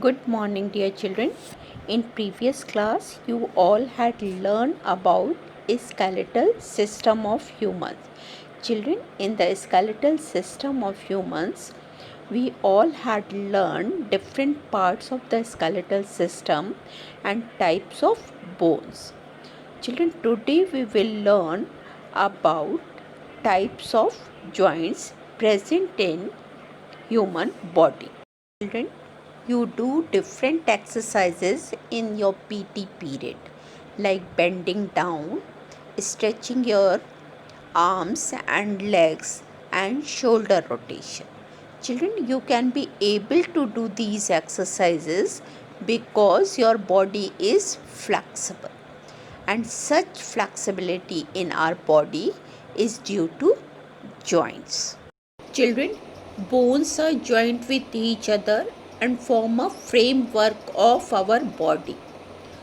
Good morning, dear children. In previous class, you all had learned about a skeletal system of humans. Children, in the skeletal system of humans, we all had learned different parts of the skeletal system and types of bones. Children, today we will learn about types of joints present in human body. Children, you do different exercises in your PT period, like bending down, stretching your arms and legs, and shoulder rotation. Children, you can be able to do these exercises because your body is flexible, and such flexibility in our body is due to joints. Children, bones are joined with each other and form a framework of our body.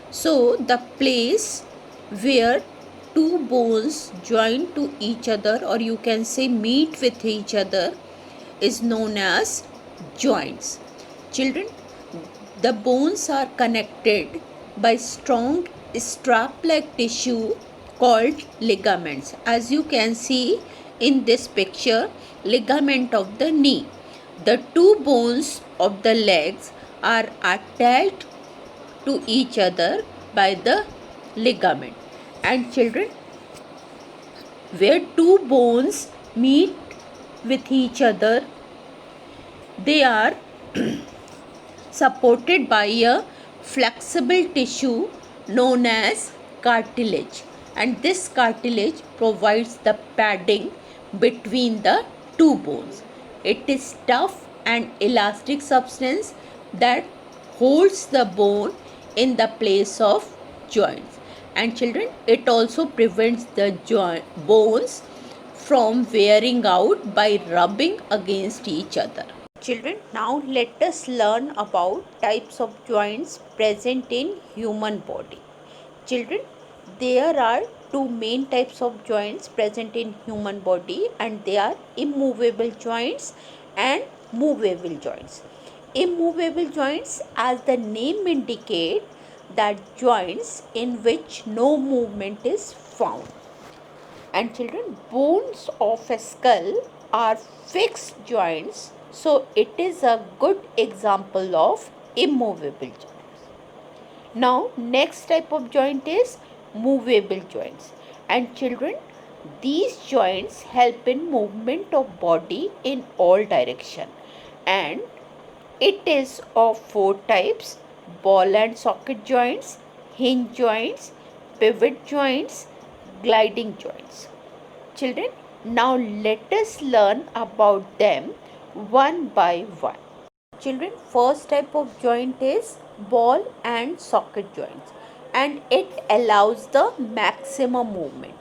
So, the place where two bones join to each other, or you can say meet with each other, is known as joints. Children, the bones are connected by strong strap-like tissue called ligaments. As you can see in this picture, ligament of the knee. The two bones of the legs are attached to each other by the ligament. And children, where two bones meet with each other, they are supported by a flexible tissue known as cartilage, and this cartilage provides the padding between the two bones. It is tough and elastic substance that holds the bone in the place of joints. And children, it also prevents the bones from wearing out by rubbing against each other. Children, now let us learn about types of joints present in human body. Children, there are two main types of joints present in human body, and they are immovable joints and movable joints. Immovable joints, as the name indicates, that joints in which no movement is found. And children, bones of a skull are fixed joints, so it is a good example of immovable joints. Now, next type of joint is movable joints. And children, these joints help in movement of body in all direction, and it is of four types: ball and socket joints, hinge joints, pivot joints, gliding joints. Children, now let us learn about them one by one. Children, first type of joint is ball and socket joints, and it allows the maximum movement.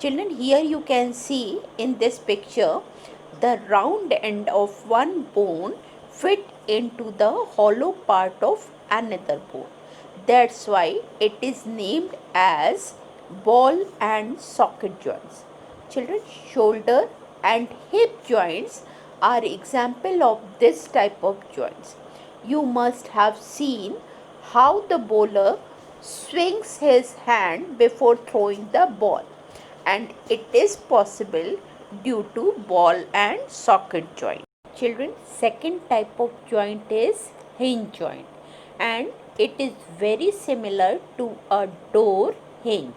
Children, here you can see in this picture the round end of one bone fit into the hollow part of another bone. That's why it is named as ball and socket joints. Children, shoulder and hip joints are example of this type of joints. You must have seen how the bowler swings his hand before throwing the ball, and it is possible due to ball and socket joint. Children, second type of joint is hinge joint, and it is very similar to a door hinge.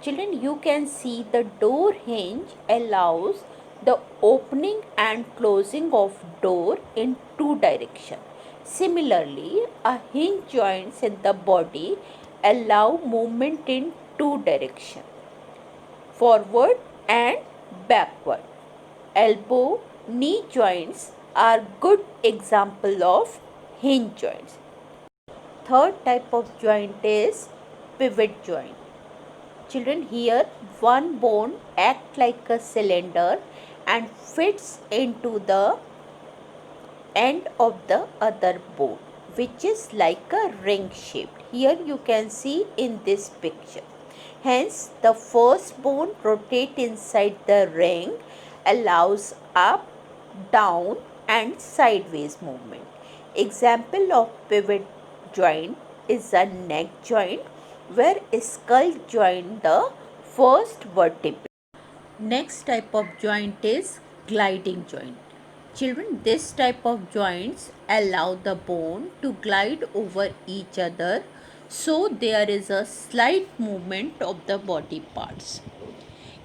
Children, you can see the door hinge allows the opening and closing of door in two directions. Similarly, a hinge joints in the body allow movement in two directions, forward and backward. Elbow, knee joints are good example of hinge joints. Third type of joint is pivot joint. Children, here one bone acts like a cylinder and fits into the end of the other bone, which is like a ring shaped. Here you can see in this picture. Hence, the first bone rotates inside the ring, allows up, down and sideways movement. Example of pivot joint is a neck joint where skull join the first vertebrae. Next type of joint is gliding joint. Children, this type of joints allow the bone to glide over each other, so there is a slight movement of the body parts.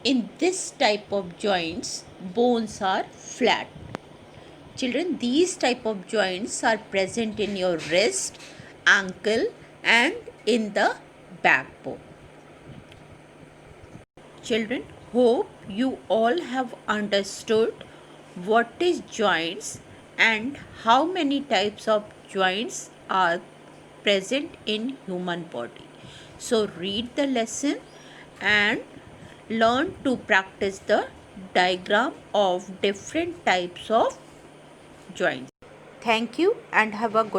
In this type of joints, bones are flat. Children, these type of joints are present in your wrist, ankle and in the backbone. Children, hope you all have understood what is joints and how many types of joints are present in human body. So read the lesson and learn to practice the diagram of different types of joints. Thank you and have a good